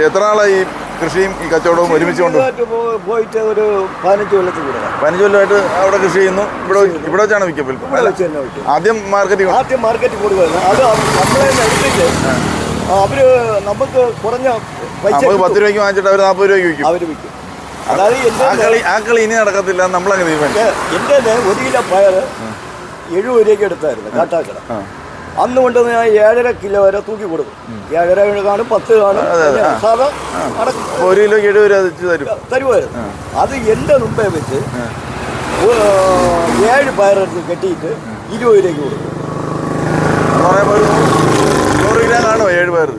എത്ര നാളായി ഈ കൃഷിയും ഈ കച്ചവടവും ഒരുമിച്ച് കൊണ്ട് പോയിട്ട് ഒരു 15 കൊല്ലത്തിൽ കൂടെ 15 കൊല്ലമായിട്ട് അവിടെ കൃഷി ചെയ്യുന്നു. ഇവിടെ വെച്ചാണ് വിൽക്കും. ആദ്യം മാർക്കറ്റ് കൊടുക്കുന്നത് അത് നമ്മളെ എടുത്തിട്ട് അവര് നമുക്ക് കുറഞ്ഞ പൈസ 10 രൂപയ്ക്ക് വാങ്ങിച്ചിട്ട് അവർ 40 രൂപയ്ക്ക് വിൽക്കും. അവർ വിൽക്കും. അതായത് ആ കളി ഇനി നടക്കത്തില്ല. നമ്മളങ്ങ് തീരുമാനിച്ചു. എൻ്റെ 1 കിലോ പയറ് 70 രൂപയ്ക്ക് എടുത്തായിരുന്നു കാട്ടാക്കട. അന്ന് കൊണ്ടുവന്ന് ഞാൻ 7.5 കിലോ വരെ തൂക്കി കൊടുക്കും. 7.5 കാണും, 10 കാണും. സാധാ 1 കിലോയ്ക്ക് 70 രൂപ തരുമായിരുന്നു. അത് എൻ്റെ മുമ്പേ വെച്ച് 7 പയറെടുത്ത് കെട്ടിയിട്ട് 20 രൂപയ്ക്ക് കൊടുക്കും. 100 ഗ്രാം കാണോ 7 പയർ?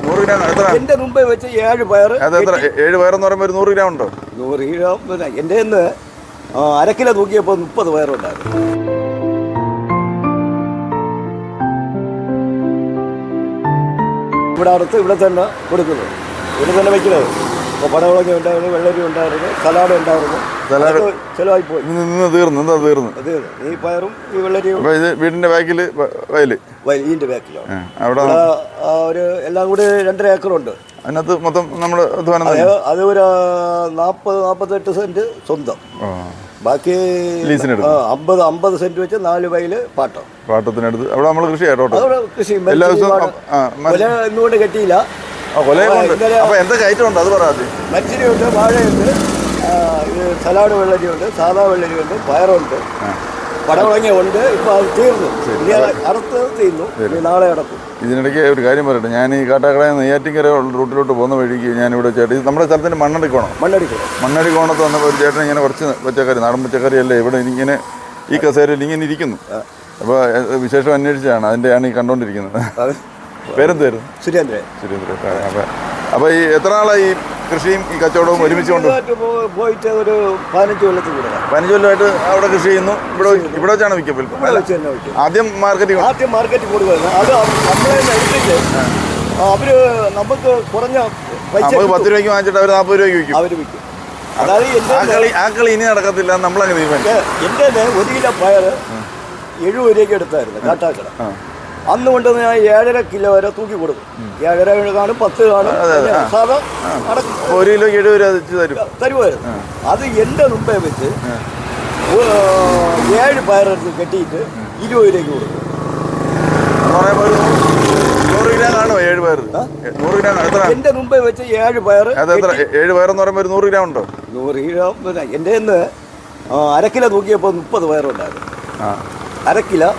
100 ഗ്രാം എത്ര? എൻ്റെ മുമ്പേ വെച്ച് 7 പയർ. 7 പയറെന്ന് പറയുമ്പോൾ ഒരു 100 ഗ്രാം ഉണ്ടോ? 100 ഗ്രാം. എൻ്റെ നിന്ന് 1/2 കിലോ തൂക്കിയപ്പോൾ 30 പയറുണ്ടായിരുന്നു. ഇവിടെ തന്നെ കൊടുക്കുന്നത്, ഇവിടെ തന്നെ വയ്ക്കുന്നത്. ഇപ്പോൾ പടവളങ്ങ ഉണ്ടായിരുന്നു, വെള്ളരി ഉണ്ടായിരുന്നു, സലാഡ് ഉണ്ടായിരുന്നു. ചിലവായി പോയി. തീർന്നു. ഈ പയറും ഈ വെള്ളരിയും വീടിന്റെ ബാക്കിൽ ഇതിന്റെ ബാക്കിലാണ്. അവിടെ ഒരു എല്ലാം കൂടി 2.5 ഏക്കറുണ്ട്. അതിനകത്ത് മൊത്തം നമ്മൾ അത് ഒരു 40-48 സെന്റ് സ്വന്തം. ബാക്കി 50 സെന്റ് വെച്ച് 4 വയല് പാട്ടത്തിനടുത്ത് അവിടെ നമ്മൾ കൃഷി കൃഷി എല്ലാ ദിവസവും ഇന്നുകൊണ്ട് കെട്ടിയില്ല. മരിച്ചിരിയുണ്ട്, വാഴയുണ്ട്, സലാഡ് വെള്ളരിയുണ്ട്, സാധാ വെള്ളരിയുണ്ട്, പയറുണ്ട്, പടവളങ്ങ ഉണ്ട്. ഇപ്പൊ അത് തീർന്നു. അറുത്ത് തീർന്നു. നാളെ അടക്കും. ഇതിനിടയ്ക്ക് ഒരു കാര്യം പറയട്ടെ. ഞാൻ ഈ കാട്ടാക്കടയിൽ നെയ്യാറ്റിൻകര റൂട്ടിലോട്ട് പോകുന്ന വഴിക്ക് ഞാനിവിടെ ചേട്ടൻ നമ്മുടെ സ്ഥലത്തിൻ്റെ മണ്ണടിക്കോണത്ത് വന്നപ്പോൾ ഒരു ചേട്ടൻ ഇങ്ങനെ കുറച്ച് പച്ചക്കറി, നാടൻ പച്ചക്കറി അല്ലേ ഇവിടെ ഇങ്ങനെ ഈ കസേരയിൽ ഇങ്ങനെ ഇരിക്കുന്നു. അപ്പോൾ വിശേഷം അന്വേഷിച്ചാണ് അതിൻ്റെയാണ് ഈ കണ്ടുകൊണ്ടിരിക്കുന്നത്. പേരെന്തായിരുന്നു? സുരേന്ദ്രൻ. അപ്പോൾ ഈ എത്ര നാളായി ഈ കൃഷിയും ഈ കച്ചവടവും ഒരുമിച്ച് കൊണ്ട് പോയിട്ട് ഒരു 15 കൊല്ലത്തിൽ കൂടെ 15 കൊല്ലമായിട്ട് അവിടെ കൃഷി ചെയ്യുന്നു. ഇവിടെ വെച്ചാണ് വിൽക്കും. ആദ്യം മാർക്കറ്റ് കൊടുക്കുന്നത്. അത് നമ്മളെ എടുത്തിട്ട് അവര് നമുക്ക് കുറഞ്ഞ പൈസ 10 രൂപയ്ക്ക് വാങ്ങിച്ചിട്ട് അവർ 40 രൂപയ്ക്ക് വിൽക്കും. അവർ വിൽക്കും. അതായത് ആ കളി ഇനി നടക്കത്തില്ല. നമ്മളങ്ങ് തീരുമാനിച്ചു. എൻ്റെ 1 കിലോ പയറ് 70 രൂപയ്ക്ക് എടുത്തായിരുന്നു കാട്ടാക്കട. അന്ന് കൊണ്ടുവന്ന് ഞാൻ 7.5 കിലോ വരെ തൂക്കി കൊടുക്കും. 7.5 കാണും, 10 കാണും. സാധാ 1 കിലോയ്ക്ക് 70 രൂപ തരുമായിരുന്നു. അത് എൻ്റെ മുമ്പേ വെച്ച് 7 പയറെടുത്ത് കെട്ടിയിട്ട് 20 രൂപയ്ക്ക് കൊടുക്കും. 100 ഗ്രാം കാണോ 7 പയർ? 100 ഗ്രാം എത്ര? എൻ്റെ മുമ്പേ വെച്ച് 7 പയർ. 7 പയറെന്ന് പറയുമ്പോൾ ഒരു 100 ഗ്രാം ഉണ്ടോ? 100 ഗ്രാം. എൻ്റെ നിന്ന് 1/2 കിലോ തൂക്കിയപ്പോൾ 30 പയറുണ്ടായിരുന്നു. 1/2 കിലോ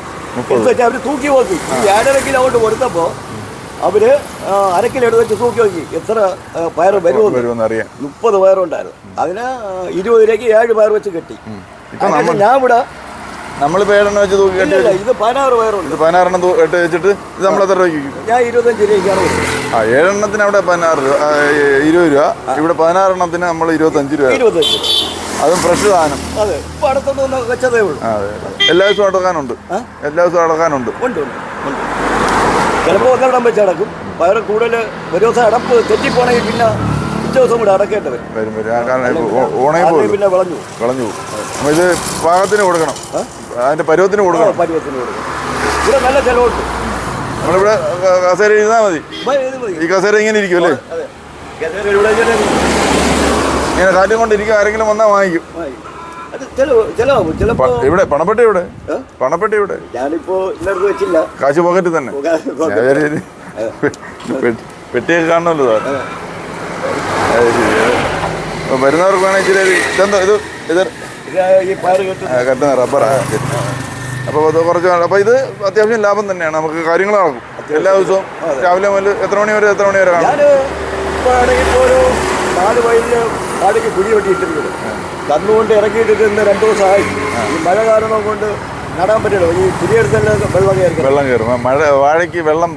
അവർ തൂക്കി നോക്കി. 7.5 കിലോ കൊണ്ട് കൊടുത്തപ്പോൾ അവര് 1/2 കിലോ എടുത്ത് വെച്ച് തൂക്കി നോക്കി എത്ര പയർ വരുമെന്ന് അറിയാം. 30 പയറുണ്ടായിരുന്നു. അതിന് 20 രൂപയ്ക്ക് 7 പയർ വെച്ച് കെട്ടി. ഞാൻ ഇവിടെ നമ്മളിപ്പോൾ 7 വെച്ച് തൂക്കി കെട്ടി. ഇത് 16 പയറുണ്ട്. 16 എട്ട് വെച്ചിട്ട് ഇത് നമ്മൾ എത്ര രൂപയ്ക്ക്? ഞാൻ 25 രൂപയ്ക്കാണ് കൊടുക്കുന്നത്. 7 എണ്ണത്തിന് അവിടെ 16 രൂപ, 20 രൂപ. ഇവിടെ 16 എണ്ണത്തിന് നമ്മൾ 25 രൂപ. 25. അതും ഫ്രഷ് സാധനം. അതെ. ഇപ്പൊ അടുത്തൊന്നും വെച്ചതേ ഉള്ളൂ. എല്ലാ ദിവസവും അടക്കാനുണ്ട്. ഉണ്ട്. ചിലപ്പോൾ ഒന്നിടം വെച്ച് അടക്കും. പയർ കൂടുതൽ ഒരു ദിവസം അടപ്പ് തെറ്റിപ്പോണെങ്കിൽ പിന്നെ പിറ്റേ ദിവസം കൂടെ അടക്കേണ്ടി വരും. പിന്നെ കളഞ്ഞു പോകും. ഇത് പാകത്തിന് കൊടുക്കണം. അതിന്റെ പരുവത്തിന് കൊടുക്കണം. ഇവിടെ നല്ല ചിലവുണ്ട്. നമ്മളിവിടെ കസേര ഇരുന്നാൽ മതി. ഈ കസേര ഇങ്ങനെ ഇരിക്കും അല്ലേ? ഇങ്ങനെ കാറ്റും കൊണ്ടിരിക്കും. ആരെങ്കിലും വന്നാൽ വാങ്ങിക്കും. ഇവിടെ പണപ്പെട്ടി ഇവിടെ ഞാനിപ്പോ ഇന്നടുത്ത് വെച്ചില്ല. കാശ് പോക്കറ്റ് തന്നെ. പെട്ടിയൊക്കെ കാണണമല്ലോ സാർ. വരുന്നവർക്ക് വേണമെങ്കിൽ ഇതെന്തോ ഇത് കെട്ടുന്ന റബ്ബറാണ്. അപ്പോൾ അത് കുറച്ച്. അപ്പോൾ ഇത് അത്യാവശ്യം ലാഭം തന്നെയാണ്. നമുക്ക് കാര്യങ്ങൾ നടക്കും. എല്ലാ ദിവസവും രാവിലെ മുതൽ എത്ര മണി വരെ കാണും? ഒരു 4 വയലില് കാടിക്ക് കുഴി വെട്ടിയിട്ടിരിക്കുന്നു. കന്നുകൊണ്ട് ഇറക്കിയിട്ടിട്ട് ഇന്ന് 2 ദിവസമായി. ഈ മഴ കാരണം കൊണ്ട് നടാൻ പറ്റില്ല. ഈ കുഴിയെടുത്തെല്ലാം വെള്ളം കയറും. വാഴയ്ക്ക് വെള്ളം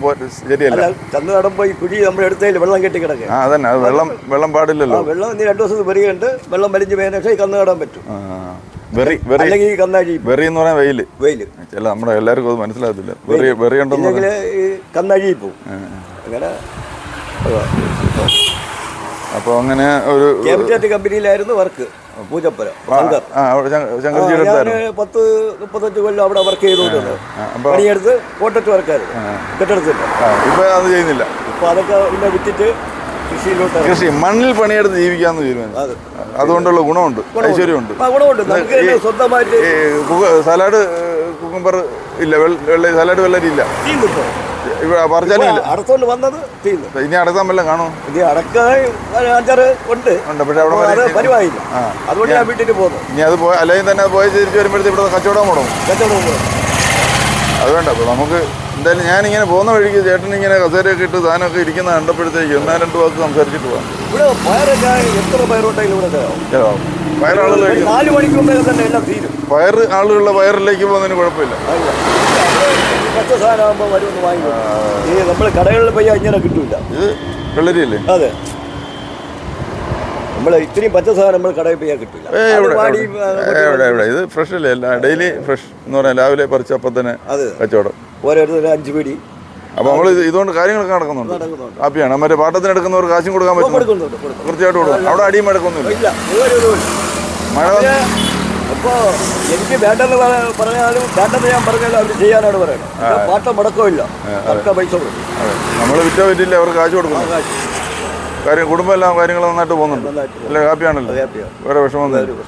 ശരിയല്ല. കന്ന് നടുമ്പോൾ ഈ കുഴി നമ്മുടെ അടുത്തതിൽ വെള്ളം കെട്ടി കിടക്കുക. അതന്നെ. വെള്ളം പാടില്ലല്ലോ. വെള്ളം ഇനി 2 ദിവസത്തിൽ വരികയുണ്ട്. വെള്ളം വലിഞ്ഞ് പോയതിനു ശേഷം ഈ കന്ന് നടാൻ പറ്റും. അല്ലെങ്കിൽ കന്നഴി എന്ന് പറഞ്ഞാൽ വെയിൽ ചില നമ്മുടെ എല്ലാവർക്കും അത് മനസ്സിലാകത്തില്ല. വെറി ഉണ്ടെങ്കിൽ ഈ കന്നഴി പോവും. അങ്ങനെ അപ്പോൾ അങ്ങനെ ഒരു ക്യാപിറ്റേറ്റ് കമ്പനിയിലായിരുന്നു വർക്ക്. പൂജപ്പുര 10-35 കൊല്ലം അവിടെ വർക്ക് ചെയ്തുകൊണ്ടിരുന്നത്. പണിയെടുത്ത് കോട്ടറ്റ് വർക്കായിരുന്നു. കെട്ടിടത്തില്ല. ഇപ്പൊ അത് ചെയ്യുന്നില്ല. ഇപ്പൊ അതൊക്കെ പിന്നെ വിറ്റിട്ട് കൃഷിയിലോട്ട് കൃഷി മണ്ണിൽ പണിയെടുത്ത് ജീവിക്കാമെന്ന് തീരുമാനിച്ചു. അത് അതുകൊണ്ടുള്ള ഗുണമുണ്ട്, ഐശ്വര്യമുണ്ട്. ഗുണമുണ്ട്. നമുക്ക് തന്നെ സ്വന്തമായിട്ട് സലാഡ് കുക്കുംബർ ഇല്ല, വെള്ള സലാഡ് വെള്ളരി ഇല്ല, ഇവിടെ പറിച്ചാലും ഇല്ല. അടത്തോണ്ട് വന്നത് തീർന്നു. ഇനി അടക്കാൻ വല്ലതും കാണോ? ഇത് അടക്കാൻ 5-6 ഉണ്ട്, പക്ഷെ അവിടെ അത് പരിവായില്ല. അതുകൊണ്ട് ഞാൻ വീട്ടിൽ പോകുന്നു. ഇനി അത് പോയി അല്ലെങ്കിൽ തന്നെ പോയി തിരിച്ച് വരുമ്പോഴത്തേക്ക് ഇവിടെ കച്ചവടം മുടങ്ങും. അത് വേണ്ട. അപ്പോൾ നമുക്ക് എന്തായാലും ഞാനിങ്ങനെ പോകുന്ന വഴിക്ക് ചേട്ടനിങ്ങനെ കസേരയൊക്കെ ഇട്ട് സാധനമൊക്കെ ഇരിക്കുന്ന കണ്ടപ്പോഴത്തേക്ക് 1-2 വാക്ക് സംസാരിച്ചിട്ട് പോകാം. ഇവിടെ പയറൊക്കെ എത്ര പയറോട്ടായാലും ഇവിടെ പയറാളുകൾ 4 മണിക്ക് മുമ്പേ തന്നെ എല്ലാം തീരും. പയറ് ആളുകളുടെ പയറിലേക്ക് പോകുന്നതിന് കുഴപ്പമില്ല. പച്ച സാധനമാകുമ്പോൾ വരുമെന്ന് വാങ്ങിക്കും. ഈ നമ്മൾ കടകളിൽ പോയി ഇങ്ങനെ കിട്ടൂല. ഇത് വെള്ളരിയല്ലേ? അതെ, നമ്മൾ ഇത്രയും പച്ച സാധനം നമ്മൾ കടയിൽ പോയാൽ കിട്ടില്ല. എവിടെ ഇത് ഫ്രഷ് അല്ലേ? ഡെയിലി ഫ്രഷ് എന്ന് പറയാം. രാവിലെ പറിച്ച അപ്പം തന്നെ കച്ചവടം. ഓരോരുത്തർ 5 പിടി. അപ്പോൾ നമ്മൾ ഇതുകൊണ്ട് കാര്യങ്ങളൊക്കെ നടക്കുന്നുണ്ട്. ഹാപ്പിയാണ്. മറ്റേ പാട്ടത്തിന് എടുക്കുന്നവർ കാശും കൊടുക്കാൻ പറ്റും, കൃത്യമായിട്ട് കൊടുക്കും. അവിടെ അടിയും മടക്കൊന്നുമില്ല. മഴ അപ്പോൾ എനിക്ക് വേണ്ടെന്ന് പറഞ്ഞാലും വേണ്ടെന്ന് ഞാൻ പറഞ്ഞാലും അവർ ചെയ്യാനാണ് പറയുന്നത്. പാട്ട മുടക്കമില്ല, പൈസ കൊടുക്കും. നമ്മൾ വിറ്റാ പറ്റില്ല, അവർക്ക് കാശ് കൊടുക്കും. കാര്യം കുടുംബം എല്ലാം കാര്യങ്ങൾ നന്നായിട്ട് പോകുന്നുണ്ട് അല്ലേ? ഹാപ്പിയാണല്ലോ, വേറെ വിഷമമൊന്നും.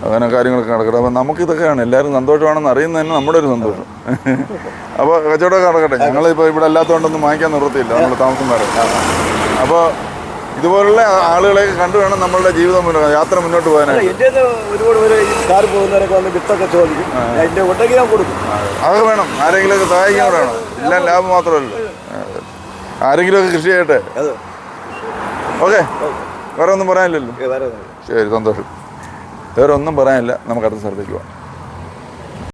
അങ്ങനെ കാര്യങ്ങളൊക്കെ നടക്കട്ടെ. അപ്പോൾ നമുക്കിതൊക്കെയാണ് എല്ലാവരും സന്തോഷമാണെന്ന് അറിയുന്നത് തന്നെ നമ്മുടെ ഒരു സന്തോഷം. അപ്പോൾ കച്ചവടമൊക്കെ നടക്കട്ടെ. ഞങ്ങളിപ്പോൾ ഇവിടെ അല്ലാത്തതുകൊണ്ടൊന്നും വാങ്ങിക്കാൻ നിർത്തിയില്ല, നമ്മൾ താമസം വരെ. അപ്പോൾ ഇതുപോലുള്ള ആളുകളെ കണ്ടു വേണം നമ്മളുടെ ജീവിതം യാത്ര മുന്നോട്ട് പോകാനായിട്ട്. എൻ്റെ ഒരുപാട് പേര് കാർ പോകുന്നവരൊക്കെ വന്ന് വിത്തൊക്കെ ചോദിക്കും, എൻ്റെ ഉണ്ടെങ്കിൽ ഞാൻ കൊടുക്കും. അതൊക്കെ വേണം, ആരെങ്കിലുമൊക്കെ സഹായിക്കാൻ കൂടെ വേണം. എല്ലാം ലാഭം മാത്രമല്ല, ആരെങ്കിലുമൊക്കെ കൃഷി ചെയ്യട്ടെ. ഓക്കെ, വേറെ ഒന്നും പറയാനില്ലല്ലോ? ശരി, സന്തോഷം. വേറെ ഒന്നും പറയാനില്ല. നമുക്ക് അടുത്ത സ്ഥലത്തേക്ക് പോകാം.